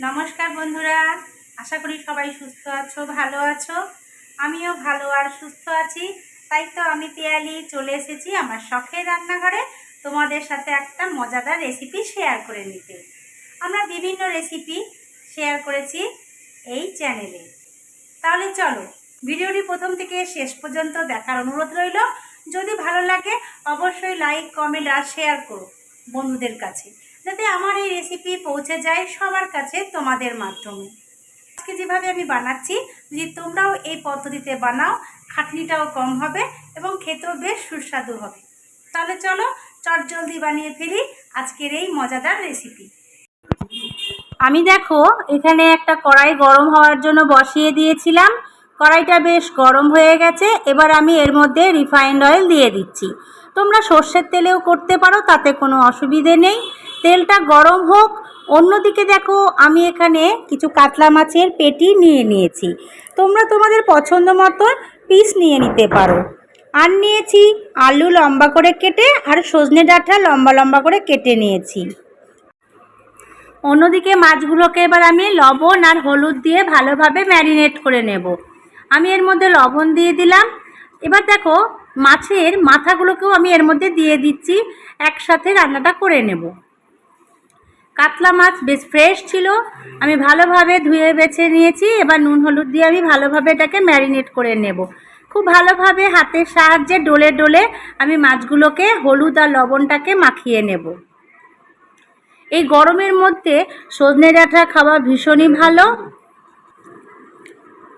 নমস্কার বন্ধুরা, আশা করি সবাই সুস্থ আছো, ভালো আছো। আমিও ভালো আর সুস্থ আছি। তাই তো আমি পিয়ালি চলে এসেছি আমার শখের রান্নাঘরে তোমাদের সাথে একটা মজাদার রেসিপি শেয়ার করে নিতে। আমরা বিভিন্ন রেসিপি শেয়ার করেছি এই চ্যানেলে। তাহলে চলো ভিডিওটি প্রথম থেকে শেষ পর্যন্ত দেখার অনুরোধ রইল। যদি ভালো লাগে অবশ্যই লাইক, কমেন্ট আর শেয়ার করো বন্ধুদের কাছে, যাতে আমার এই রেসিপি পৌঁছে যায় সবার কাছে তোমাদের মাধ্যমে। আজকে যেভাবে আমি বানাচ্ছি, যদি তোমরাও এই পদ্ধতিতে বানাও, খাটনিটাও কম হবে এবং খেতেও বেশ সুস্বাদু হবে। তাহলে চলো চটজলদি বানিয়ে ফেলি আজকের এই মজাদার রেসিপি। আমি দেখো এখানে একটা কড়াই গরম হওয়ার জন্য বসিয়ে দিয়েছিলাম। কড়াইটা বেশ গরম হয়ে গেছে। এবার আমি এর মধ্যে রিফাইন্ড অয়েল দিয়ে দিচ্ছি। তোমরা সর্ষের তেলেও করতে পারো, তাতে কোনো অসুবিধে নেই। তেলটা গরম হোক। অন্যদিকে দেখো আমি এখানে কিছু কাতলা মাছের পেটি নিয়ে নিয়েছি। তোমরা তোমাদের পছন্দ মতো পিস নিয়ে নিতে পারো। আর নিয়েছি আলু লম্বা করে কেটে, আর সজনে ডাঁটা লম্বা লম্বা করে কেটে নিয়েছি। অন্যদিকে মাছগুলোকে এবার আমি লবণ আর হলুদ দিয়ে ভালোভাবে ম্যারিনেট করে নেব। আমি এর মধ্যে লবণ দিয়ে দিলাম। এবার দেখো মাছের মাথাগুলোকেও আমি এর মধ্যে দিয়ে দিচ্ছি, একসাথে রান্নাটা করে নেব। কাতলা মাছ বেশ ফ্রেশ ছিল, আমি ভালোভাবে ধুয়ে বেছে নিয়েছি। এবার নুন হলুদ দিয়ে আমি ভালোভাবে এটাকে ম্যারিনেট করে নেব। খুব ভালোভাবে হাতের সাহায্যে ডলে ডলে আমি মাছগুলোকে হলুদ আর লবণটাকে মাখিয়ে নেব। এই গরমের মধ্যে সজনে ডাঁটা খাওয়া ভীষণই ভালো।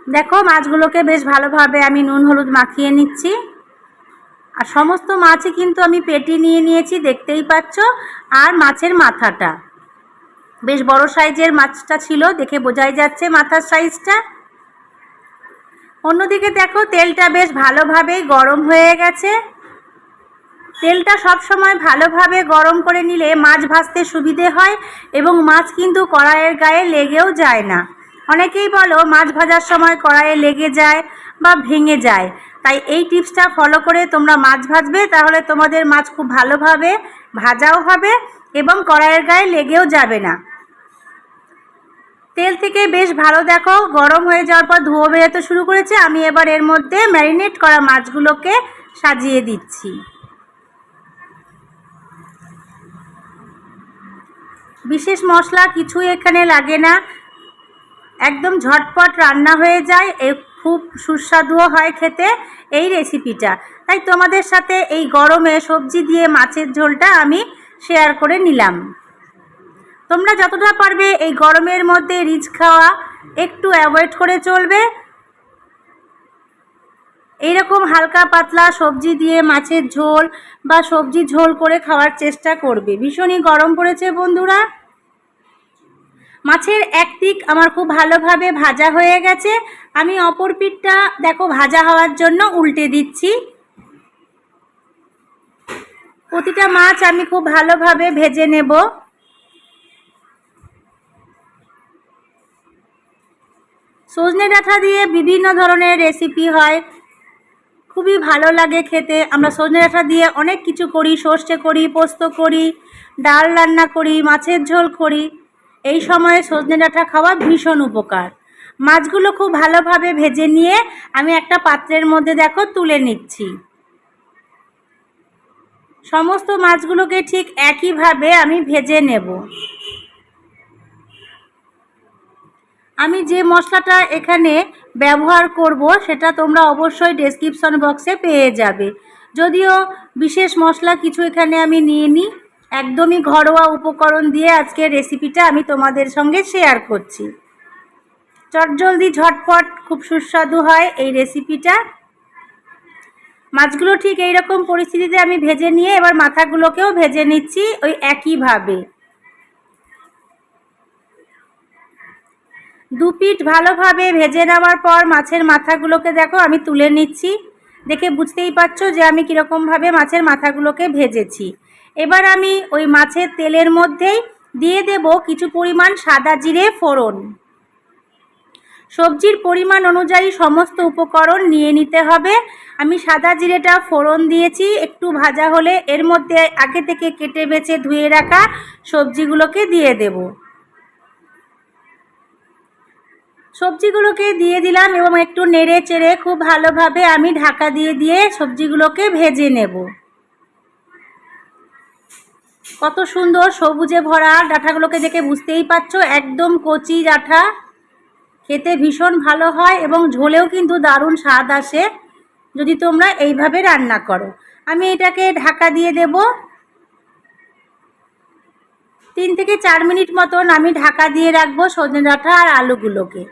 দেখো মাছগুলোকে বেশ ভালোভাবে আমি নুন হলুদ মাখিয়ে নিচ্ছি। আর সমস্ত মাছই কিন্তু আমি পেটি নিয়ে নিয়েছি, দেখতেই পাচ্ছ। আর মাছের মাথাটা বেশ বড় সাইজের মাছটা ছিল, দেখে বোঝাই যাচ্ছে মাথার সাইজটা। অন্যদিকে দেখো তেলটা বেশ ভালোভাবেই গরম হয়ে গেছে। তেলটা সব সময় ভালোভাবে গরম করে নিলে মাছ ভাজতে সুবিধে হয় এবং মাছ কিন্তু কড়াইয়ের গায়ে লেগেও যায় না। অনেকেই বলো মাছ ভাজার সময় কড়াইয়ে লেগে যায় বা ভেঙে যায়। তাই এই টিপসটা ফলো করে তোমরা মাছ ভাজবে, তাহলে তোমাদের মাছ খুব ভালোভাবে ভাজাও হবে এবং কড়াইয়ের গায়ে লেগেও যাবে না। তেল থেকে বেশ ভালো দেখো গরম হয়ে যাওয়ার পর ধোঁয়া বেরোতে শুরু করেছে। আমি এবার এর মধ্যে ম্যারিনেট করা মাছগুলোকে সাজিয়ে দিচ্ছি। বিশেষ মশলা কিছুই এখানে লাগে না, একদম ঝটপট রান্না হয়ে যায়। খুব সুস্বাদুও হয় খেতে এই রেসিপিটা। তাই তোমাদের সাথে এই গরমে সবজি দিয়ে মাছের ঝোলটা আমি শেয়ার করে নিলাম। তোমরা যতটা পারবে এই গরমের মধ্যে রিচ খাওয়া একটু অ্যাভয়েড করে চলবে। এইরকম হালকা পাতলা সবজি দিয়ে মাছের ঝোল বা সবজি ঝোল করে খাওয়ার চেষ্টা করবে। ভীষণই গরম পড়েছে বন্ধুরা। মাছের এক দিক আমার খুব ভালোভাবে ভাজা হয়ে গেছে। আমি অপর পিঠটা দেখো ভাজা হওয়ার জন্য উল্টে দিচ্ছি। প্রতিটা মাছ আমি খুব ভালোভাবে ভেজে নেব। সজনে ডাঁটা দিয়ে বিভিন্ন ধরনের রেসিপি হয়, খুবই ভালো লাগে খেতে। আমরা সজনে ডাঁটা দিয়ে অনেক কিছু করি, সর্ষে করি, পোস্ত করি, ডাল রান্না করি, মাছের ঝোল করি। এই সময়ে সজনে ডাঁটা খাওয়া ভীষণ উপকার। মাছগুলো খুব ভালোভাবে ভেজে নিয়ে আমি একটা পাত্রের মধ্যে দেখো তুলে নিচ্ছি। সমস্ত মাছগুলোকে ঠিক একইভাবে আমি ভেজে নেব। আমি যে মশলাটা এখানে ব্যবহার করব সেটা তোমরা অবশ্যই ডেসক্রিপশন বক্সে পেয়ে যাবে। যদিও বিশেষ মশলা কিছু এখানে আমি নিইনি, একদমই ঘরোয়া উপকরণ দিয়ে আজকের রেসিপিটা আমি তোমাদের সঙ্গে শেয়ার করছি। চটজলদি ঝটপট খুব সুস্বাদু হয় এই রেসিপিটা। মাছগুলো ঠিক এইরকম পরিস্থিতিতে আমি ভেজে নিয়ে এবার মাথাগুলোকেও ভেজে নিচ্ছি ওই একইভাবে। দু পিঠ ভালোভাবে ভেজে নেওয়ার পর মাছের মাথাগুলোকে দেখো আমি তুলে নিচ্ছি। দেখে বুঝতেই পারছো যে আমি কীরকমভাবে মাছের মাথাগুলোকে ভেজেছি। এবার আমি ওই মাছের তেলের মধ্যেই দিয়ে দেব কিছু পরিমাণ সাদা জিরে ফোড়ন। সবজির পরিমাণ অনুযায়ী সমস্ত উপকরণ নিয়ে নিতে হবে। আমি সাদা জিরেটা ফোড়ন দিয়েছি। একটু ভাজা হলে এর মধ্যে আগে থেকে কেটে বেছে ধুয়ে রাখা সবজিগুলোকে দিয়ে দেব। সবজিগুলোকে দিয়ে দিলাম এবং একটু নেড়ে চেড়ে খুব ভালোভাবে আমি ঢাকা দিয়ে দিয়ে সবজিগুলোকে ভেজে নেব। কত সুন্দর সবুজে ভরা ডাঁটাগুলোকে দেখে বুঝতেই পারছো, একদম কচি ডাঁটা, খেতে ভীষণ ভালো হয় এবং ঝোলেও কিন্তু দারুণ স্বাদ আসে যদি তোমরা এইভাবে রান্না করো। আমি এটাকে ঢাকা দিয়ে দেব। 3 থেকে 4 মিনিট মতন আমি ঢাকা দিয়ে রাখবো সজনে ডাঁটা আর আলুগুলোকে।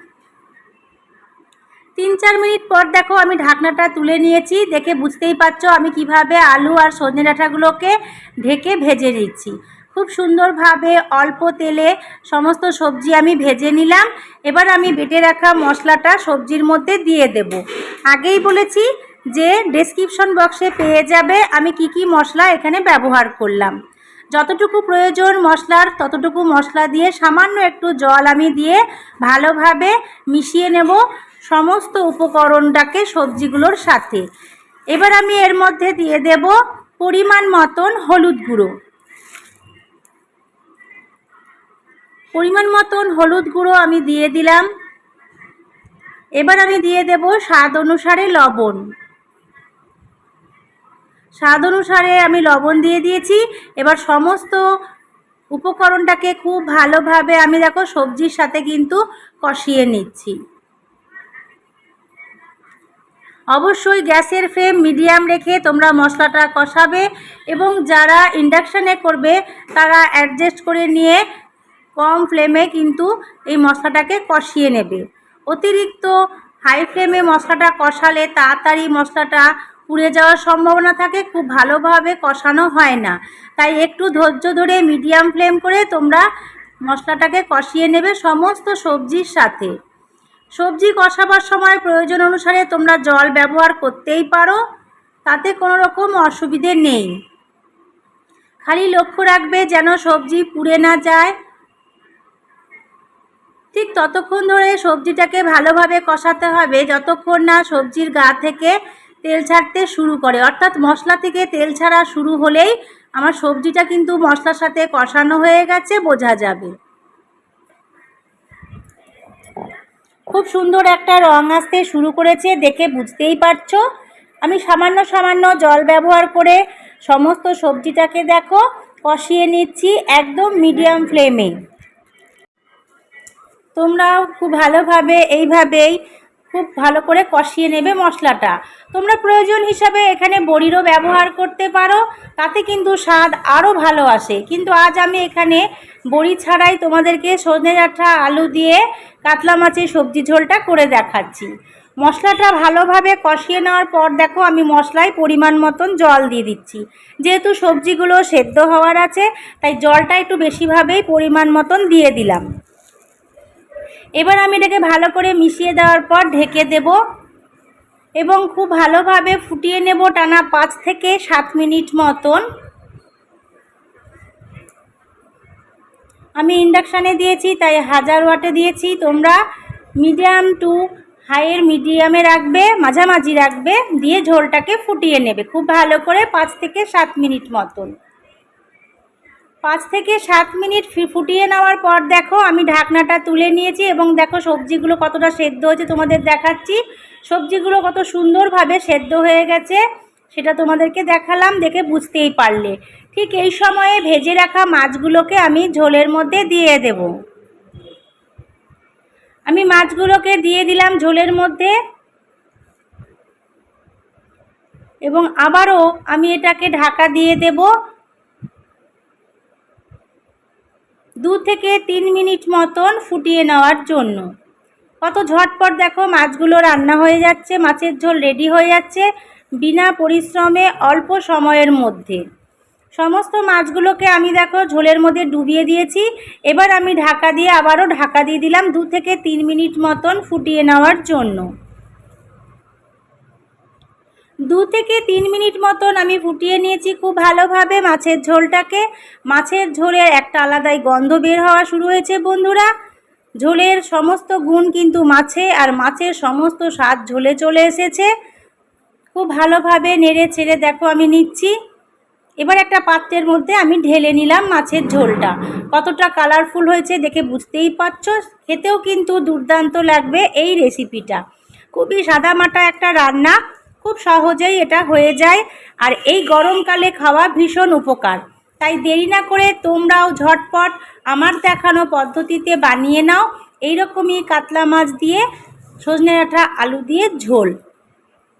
3-4 মিনিট পর দেখো আমি ঢাকনাটা তুলে নিয়েছি। দেখে বুঝতেই পারছো আমি কিভাবে আলু আর সজনে ডাঁটাগুলোকে ঢেকে ভেজে নিচ্ছি। খুব সুন্দরভাবে অল্প তেলে সমস্ত সবজি আমি ভেজে নিলাম। এবার আমি বেটে রাখা মশলাটা সবজির মধ্যে দিয়ে দেব। আগেই বলেছি যে ডেসক্রিপশন বক্সে পেয়ে যাবে আমি কি কি মশলা এখানে ব্যবহার করলাম। যতটুকু প্রয়োজন মশলার ততটুকু মশলা দিয়ে সামান্য একটু জল আমি দিয়ে ভালোভাবে মিশিয়ে নেব সমস্ত উপকরণটাকে সবজিগুলোর সাথে। এবার আমি এর মধ্যে দিয়ে দেব পরিমাণ মতন হলুদ গুঁড়ো। আমি দিয়ে দিলাম। এবার আমি দিয়ে দেব স্বাদ অনুসারে লবণ। আমি লবণ দিয়ে দিয়েছি। এবার সমস্ত উপকরণটাকে খুব ভালোভাবে আমি দেখো সবজির সাথে কিন্তু কষিয়ে নিচ্ছি। অবশ্যই গ্যাসের ফ্লেম মিডিয়াম রেখে তোমরা মশলাটা কষাবে এবং যারা ইন্ডাকশানে করবে তারা অ্যাডজাস্ট করে নিয়ে কম ফ্লেমে কিন্তু এই মশলাটাকে কষিয়ে নেবে। অতিরিক্ত হাই ফ্লেমে মশলাটা কষালে তাড়াতাড়ি মশলাটা পুড়ে যাওয়ার সম্ভাবনা থাকে, খুব ভালোভাবে কষানো হয় না। তাই একটু ধৈর্য ধরে মিডিয়াম ফ্লেম করে তোমরা মশলাটাকে কষিয়ে নেবে সমস্ত সবজির সাথে। সবজি কষাবার সময় প্রয়োজন অনুসারে তোমরা জল ব্যবহার করতেই পারো, তাতে কোনো রকম অসুবিধে নেই। খালি লক্ষ্য রাখবে যেন সবজি পুড়ে না যায়। ঠিক ততক্ষণ ধরে সবজিটাকে ভালোভাবে কষাতে হবে যতক্ষণ না সবজির গা থেকে তেল ছাড়তে শুরু করে, অর্থাৎ মশলা থেকে তেল ছাড়া শুরু হলেই আমার সবজিটা কিন্তু মশলার সাথে কষানো হয়ে গেছে বোঝা যাবে। খুব সুন্দর একটা রং আসতে শুরু করেছে, দেখে বুঝতেই পারছো। আমি সামান্য জল ব্যবহার করে সমস্ত সবজিটাকে দেখো কষিয়ে নিচ্ছি একদম মিডিয়াম ফ্লেমে। তোমরাও খুব ভালোভাবে এইভাবেই খুব ভালো করে কষিয়ে নেবে মশলাটা। তোমরা প্রয়োজন হিসাবে এখানে বড়িরও ব্যবহার করতে পারো, তাতে কিন্তু স্বাদ আরও ভালো আসে। কিন্তু আজ আমি এখানে বড়ি ছাড়াই তোমাদেরকে সজনে ডাঁটা আলু দিয়ে কাতলা মাছের সবজি ঝোলটা করে দেখাচ্ছি। মশলাটা ভালোভাবে কষিয়ে নেওয়ার পর দেখো আমি মশলায় পরিমাণ মতন জল দিয়ে দিচ্ছি। যেহেতু সবজিগুলো সেদ্ধ হওয়ার আছে তাই জলটা একটু বেশিভাবেই পরিমাণ মতন দিয়ে দিলাম। এবার আমি এটাকে ভালো করে মিশিয়ে দেওয়ার পর ঢেকে দেব এবং খুব ভালোভাবে ফুটিয়ে নেব টানা 5 থেকে 7 মিনিট মতন। আমি ইন্ডাকশানে দিয়েছি তাই 1000 ওয়াটে দিয়েছি। তোমরা মিডিয়াম টু হাইয়ের মিডিয়ামে রাখবে, মাঝামাঝি রাখবে, দিয়ে ঝোলটাকে ফুটিয়ে নেবে খুব ভালো করে 5 থেকে 7 মিনিট মতন। 5 থেকে 7 মিনিট ফুটিয়ে নেওয়ার পর দেখো আমি ঢাকনাটা তুলে নিয়েছি এবং দেখো সবজিগুলো কতটা সেদ্ধ হয়েছে তোমাদের দেখাচ্ছি। সবজিগুলো কত সুন্দরভাবে সেদ্ধ হয়ে গেছে সেটা তোমাদেরকে দেখালাম, দেখে বুঝতেই পারলে। ঠিক এই সময়ে ভেজে রাখা মাছগুলোকে আমি ঝোলের মধ্যে দিয়ে দেব। আমি মাছগুলোকে দিয়ে দিলাম ঝোলের মধ্যে এবং আবারও আমি এটাকে ঢাকা দিয়ে দেব 2 থেকে 3 মিনিট মতন ফুটিয়ে নেওয়ার জন্য। কত ঝটপট দেখো মাছগুলো রান্না হয়ে যাচ্ছে, মাছের ঝোল রেডি হয়ে যাচ্ছে বিনা পরিশ্রমে অল্প সময়ের মধ্যে। সমস্ত মাছগুলোকে আমি দেখো ঝোলের মধ্যে ডুবিয়ে দিয়েছি। এবার আমি ঢাকা দিয়ে আবারও ঢাকা দিয়ে দিলাম 2 থেকে 3 মিনিট মতন ফুটিয়ে নেওয়ার জন্য। 2 থেকে 3 মিনিট মতন আমি ফুটিয়ে নিয়েছি খুব ভালোভাবে মাছের ঝোলটাকে। মাছের ঝোলের একটা আলাদাই গন্ধ বের হওয়া শুরু হয়েছে বন্ধুরা। ঝোলের সমস্ত গুণ কিন্তু মাছে, আর মাছের সমস্ত স্বাদ ঝোলে চলে এসেছে। খুব ভালোভাবে নেড়ে ছেড়ে দেখো আমি নিচ্ছি। এবার একটা পাত্রের মধ্যে আমি ঢেলে নিলাম মাছের ঝোলটা। কতটা কালারফুল হয়েছে দেখে বুঝতেই পারছো, খেতেও কিন্তু দুর্দান্ত লাগবে এই রেসিপিটা। খুবই সাদামাটা একটা রান্না, খুব সহজেই এটা হয়ে যায়, আর এই গরমকালে খাওয়া ভীষণ উপকার। তাই দেরি না করে তোমরাও ঝটপট আমার দেখানো পদ্ধতিতে বানিয়ে নাও এইরকমই কাতলা মাছ দিয়ে সজনে ডাঁটা আলু দিয়ে ঝোল।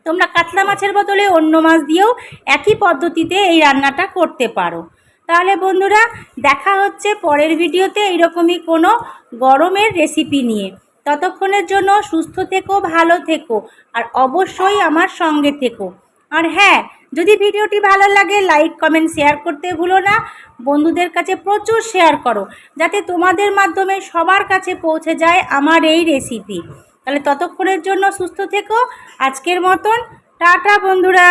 তোমরা কাতলা মাছের বদলে অন্য মাছ দিয়েও একই পদ্ধতিতে এই রান্নাটা করতে পারো। তাহলে বন্ধুরা, দেখা হচ্ছে পরের ভিডিওতে এইরকমই কোনো গরমের রেসিপি নিয়ে। ততক্ষণের জন্য সুস্থ থেকো, ভালো থেকো, আর অবশ্যই আমার সঙ্গে থেকো। আর হ্যাঁ, যদি ভিডিওটি ভালো লাগে লাইক কমেন্ট শেয়ার করতে ভুলো না। বন্ধুদের কাছে প্রচুর শেয়ার করো, যাতে তোমাদের মাধ্যমে সবার কাছে পৌঁছে যায় আমার এই রেসিপি। তাহলে ততক্ষণের জন্য সুস্থ থেকো। আজকের মতন টাটা বন্ধুরা।